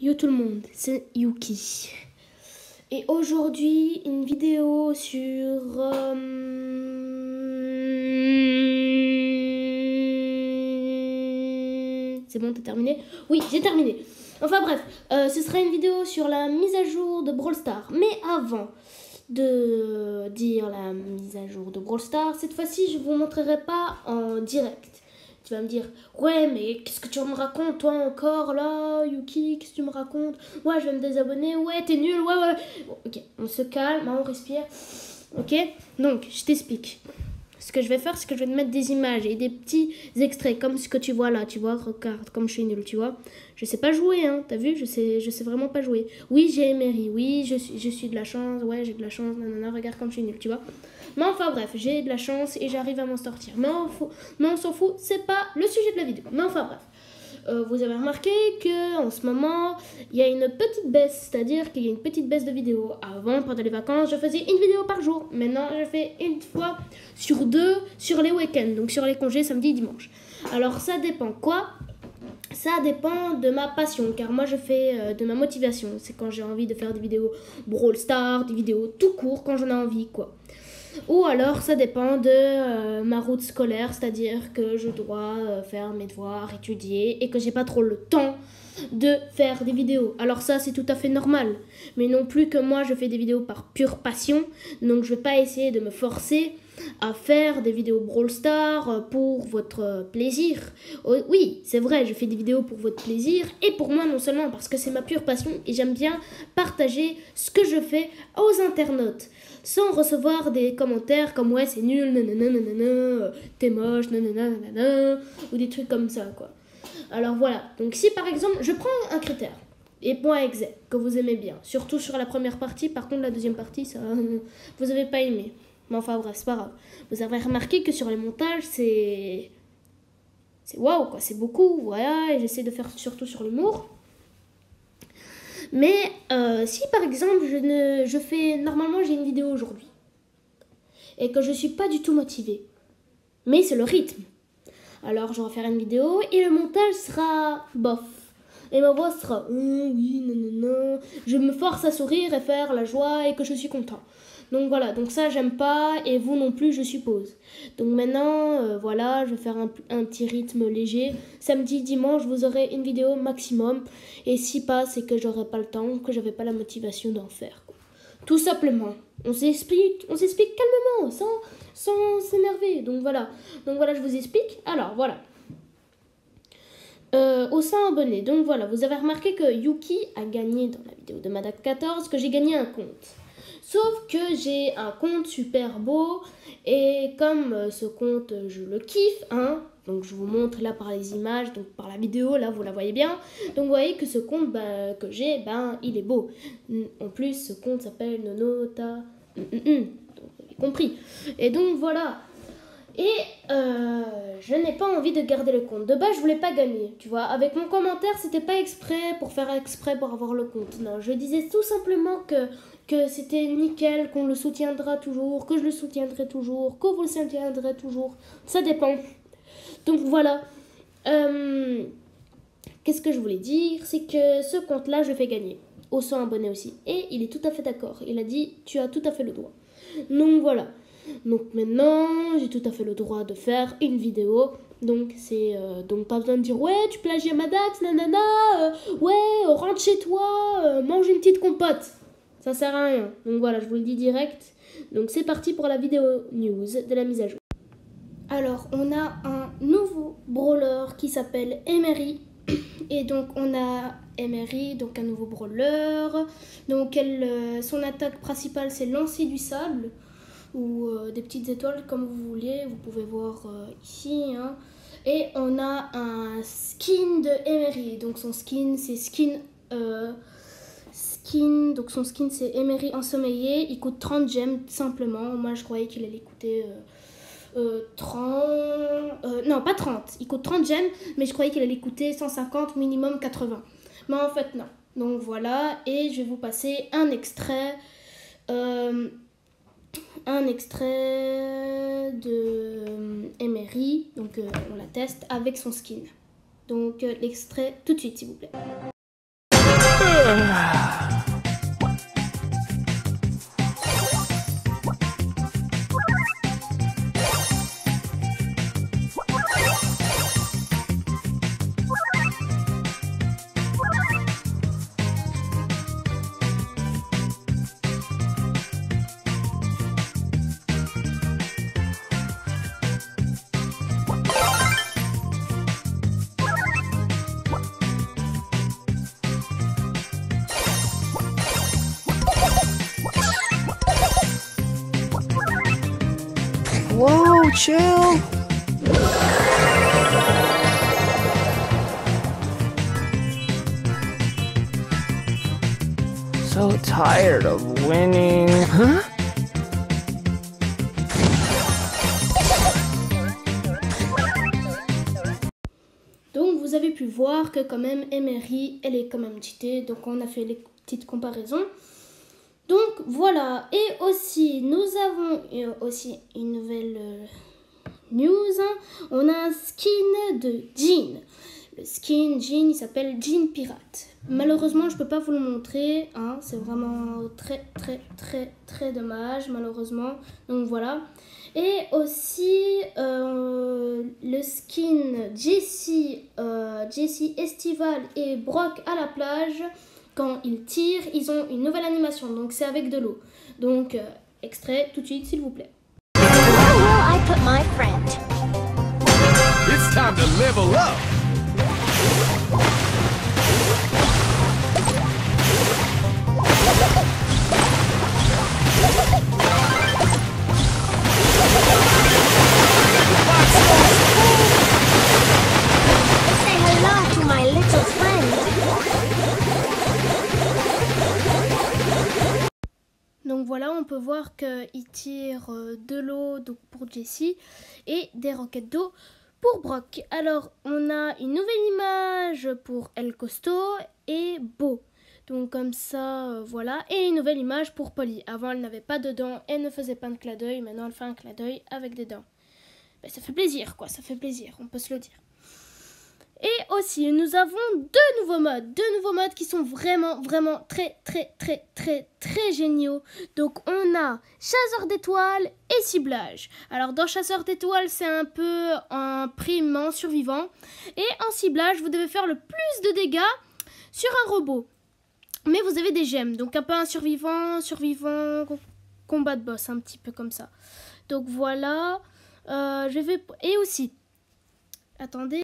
Yo tout le monde, c'est Yuki. Et aujourd'hui, une vidéo sur... C'est bon, t'as terminé? Oui, j'ai terminé. Enfin bref, ce sera une vidéo sur la mise à jour de Brawl Stars. Mais avant de dire la mise à jour de Brawl Stars, cette fois-ci, je vous montrerai pas en direct. Tu vas me dire, ouais, mais qu'est-ce que tu me racontes, toi, encore, là, Yuki, qu'est-ce que tu me racontes? Ouais, je vais me désabonner, ouais, t'es nul, ouais. Bon, ok, on se calme, on respire, ok? Donc, je t'explique. Ce que je vais faire, c'est que je vais te mettre des images et des petits extraits, comme ce que tu vois là, tu vois, regarde, comme je suis nulle, tu vois. Je sais pas jouer, hein, t'as vu, je sais vraiment pas jouer. Oui, j'ai Emery, oui, je suis de la chance, ouais, j'ai de la chance, nanana, regarde comme je suis nulle, tu vois. Mais enfin bref, j'ai de la chance et j'arrive à m'en sortir. Mais on s'en fout, c'est pas le sujet de la vidéo. Mais enfin bref. Vous avez remarqué qu'en ce moment, il y a une petite baisse, c'est-à-dire qu'il y a une petite baisse de vidéos. Avant, pendant les vacances, je faisais une vidéo par jour. Maintenant, je fais une fois sur deux sur les week-ends, donc sur les congés samedi et dimanche. Alors, ça dépend quoi? Ça dépend de ma passion, car moi je fais de ma motivation. C'est quand j'ai envie de faire des vidéos Brawl Stars, des vidéos tout court, quand j'en ai envie, quoi. Ou alors ça dépend de ma route scolaire, c'est-à-dire que je dois faire mes devoirs, étudier et que j'ai pas trop le temps de faire des vidéos. Alors ça c'est tout à fait normal, mais non plus que moi je fais des vidéos par pure passion, donc je vais pas essayer de me forcer à faire des vidéos Brawl Stars pour votre plaisir. Oh, oui, c'est vrai, je fais des vidéos pour votre plaisir et pour moi non seulement parce que c'est ma pure passion et j'aime bien partager ce que je fais aux internautes sans recevoir des commentaires comme ouais c'est nul, nanana, t'es moche, nanana, ou des trucs comme ça quoi. Alors voilà, donc si par exemple je prends un critère et point exe que vous aimez bien, surtout sur la première partie, par contre la deuxième partie ça vous avez pas aimé. Mais enfin bref, c'est pas grave. Vous avez remarqué que sur les montages, c'est waouh quoi, c'est beaucoup, voilà, et j'essaie de faire surtout sur l'humour. Mais si par exemple je fais, normalement j'ai une vidéo aujourd'hui, et que je suis pas du tout motivée, mais c'est le rythme. Alors je vais faire une vidéo et le montage sera bof. Et ma voix sera oui, nanana. Je me force à sourire et faire la joie et que je suis content. Donc voilà, donc ça j'aime pas et vous non plus je suppose. Donc maintenant, voilà, je vais faire un petit rythme léger. Samedi, dimanche, vous aurez une vidéo maximum. Et si pas, c'est que j'aurai pas le temps, que j'avais pas la motivation d'en faire, quoi. Tout simplement. On s'explique calmement, sans s'énerver. Donc voilà, je vous explique. Alors voilà. Au sein abonné, donc voilà, vous avez remarqué que Yuki a gagné dans la vidéo de Madak 14, que j'ai gagné un compte. Sauf que j'ai un compte super beau et comme ce compte je le kiffe, hein, donc je vous montre là par les images, donc par la vidéo, là vous la voyez bien. Donc vous voyez que ce compte que j'ai, il est beau. En plus ce compte s'appelle Nonota, donc vous avez compris. Et donc voilà. Et je n'ai pas envie de garder le compte. De base, je voulais pas gagner, tu vois. Avec mon commentaire, c'était pas exprès pour faire exprès pour avoir le compte. Non, je disais tout simplement que c'était nickel, qu'on le soutiendra toujours, que je le soutiendrai toujours, que vous le soutiendrez toujours. Ça dépend. Donc voilà. Qu'est-ce que je voulais dire? C'est que ce compte-là, je le fais gagner. Au 100 abonnés aussi. Et il est tout à fait d'accord. Il a dit, tu as tout à fait le droit. Donc voilà. Donc maintenant, j'ai tout à fait le droit de faire une vidéo. Donc c'est donc pas besoin de dire ouais, tu plagies Madax, nanana, ouais, rentre chez toi, mange une petite compote. Ça sert à rien. Donc voilà, je vous le dis direct. Donc c'est parti pour la vidéo news de la mise à jour. Alors, on a un nouveau brawler qui s'appelle Emery. Et donc on a Emery, donc un nouveau brawler. Donc son attaque principale c'est lancer du sable ou des petites étoiles comme vous voulez, vous pouvez voir ici, hein. Et on a un skin de Emery, donc son skin c'est donc son skin c'est Emery ensommeillé, il coûte 30 gemmes simplement. Moi je croyais qu'il allait coûter 30, non pas 30, il coûte 30 gemmes, mais je croyais qu'il allait coûter 150, minimum 80, mais en fait non. Donc voilà, et je vais vous passer un extrait de Emery, donc on la teste avec son skin. Donc l'extrait tout de suite s'il vous plaît. Whoa, chill. So tired of winning. Huh? Donc vous avez pu voir que quand même Emery, elle est quand même cheatée. Donc on a fait les petites comparaisons. Donc voilà. Et aussi, nous avons aussi une nouvelle news. On a un skin de Jean. Le skin Jean, il s'appelle Jean Pirate. Malheureusement, je peux pas vous le montrer. Hein, c'est vraiment très dommage, malheureusement. Donc voilà. Et aussi le skin Jessie Estival et Brock à la plage. Quand ils tirent, ils ont une nouvelle animation. Donc c'est avec de l'eau. Donc extrait tout de suite, s'il vous plaît. Where will I put my friend? It's time to level up! Say hello to my little friend. Donc voilà, on peut voir qu'il tire de l'eau donc pour Jessie et des roquettes d'eau pour Brock. Alors, on a une nouvelle image pour El Costo et Beau. Donc comme ça, voilà. Et une nouvelle image pour Polly. Avant, elle n'avait pas de dents, elle ne faisait pas de clin d'œil. Maintenant, elle fait un clin d'œil avec des dents. Ben, ça fait plaisir, quoi. Ça fait plaisir, on peut se le dire. Et aussi, nous avons deux nouveaux modes qui sont vraiment très géniaux. Donc, on a chasseur d'étoiles et ciblage. Alors, dans chasseur d'étoiles, c'est un peu en prime en survivant. Et en ciblage, vous devez faire le plus de dégâts sur un robot. Mais vous avez des gemmes, donc un peu un survivant, combat de boss, un petit peu comme ça. Donc, voilà. Et aussi, attendez.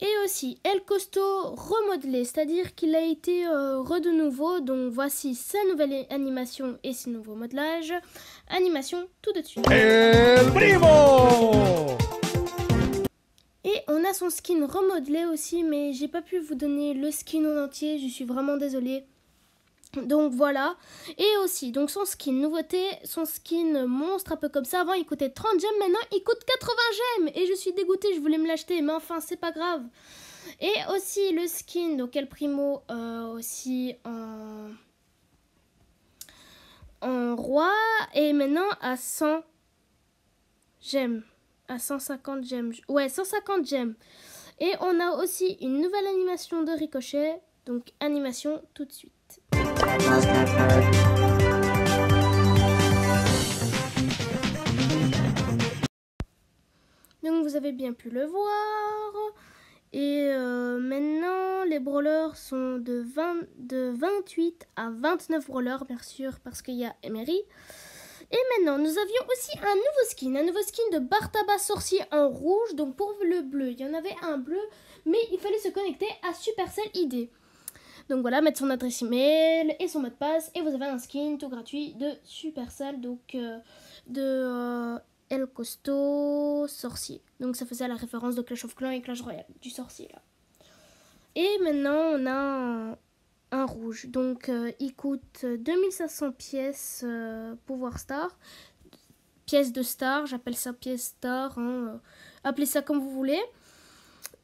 Et aussi, El Costo remodelé, c'est-à-dire qu'il a été de nouveau. Donc voici sa nouvelle animation et ses nouveaux modelages. Animation tout de suite. El Primo! Et on a son skin remodelé aussi, mais j'ai pas pu vous donner le skin en entier, je suis vraiment désolée. Donc voilà, et aussi donc son skin nouveauté, son skin monstre un peu comme ça. Avant il coûtait 30 gemmes, maintenant il coûte 80 gemmes et je suis dégoûtée, je voulais me l'acheter mais enfin c'est pas grave. Et aussi le skin donc El Primo aussi en roi et maintenant à 100 gemmes, à 150 gemmes, ouais 150 gemmes. Et on a aussi une nouvelle animation de ricochet, donc animation tout de suite. Donc vous avez bien pu le voir. Et maintenant les brawlers sont de 28 à 29 brawlers bien sûr parce qu'il y a Emery. Et maintenant nous avions aussi un nouveau skin de Bartaba sorcier en rouge. Donc pour le bleu il y en avait un bleu mais il fallait se connecter à Supercell ID. Donc voilà, mettre son adresse email et son mot de passe. Et vous avez un skin tout gratuit de Supercell, donc El Costo sorcier. Donc ça faisait la référence de Clash of Clans et Clash Royale, du sorcier là. Et maintenant on a un rouge. Donc il coûte 2500 pièces pouvoir star. Pièces de star, j'appelle ça pièce star. Hein, appelez ça comme vous voulez.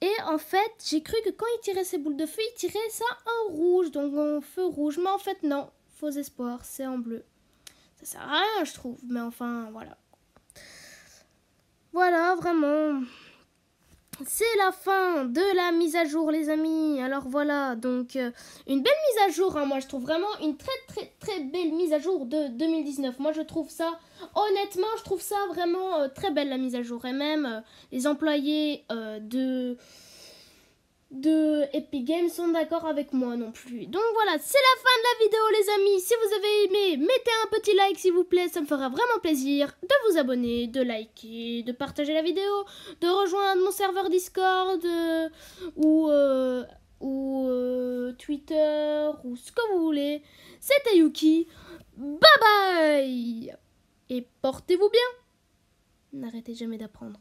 Et en fait, j'ai cru que quand il tirait ses boules de feu, il tirait ça en rouge, donc en feu rouge. Mais en fait, non, faux espoir, c'est en bleu. Ça sert à rien, je trouve, mais enfin, voilà. Voilà, vraiment. c'est la fin de la mise à jour, les amis. Alors voilà, donc une belle mise à jour, hein. Moi je trouve vraiment une très belle mise à jour de 2019. Moi je trouve ça, honnêtement, je trouve ça vraiment très belle la mise à jour. Et même les employés de Epic Games sont d'accord avec moi non plus. Donc voilà, c'est la fin de la vidéo, les amis. Si vous avez aimé, mettez un petit like s'il vous plaît, ça me fera vraiment plaisir de vous abonner, de liker, de partager la vidéo, de rejoindre mon serveur Discord ou Twitter ou ce que vous voulez. C'était Yuki. Bye bye. Et portez-vous bien. N'arrêtez jamais d'apprendre.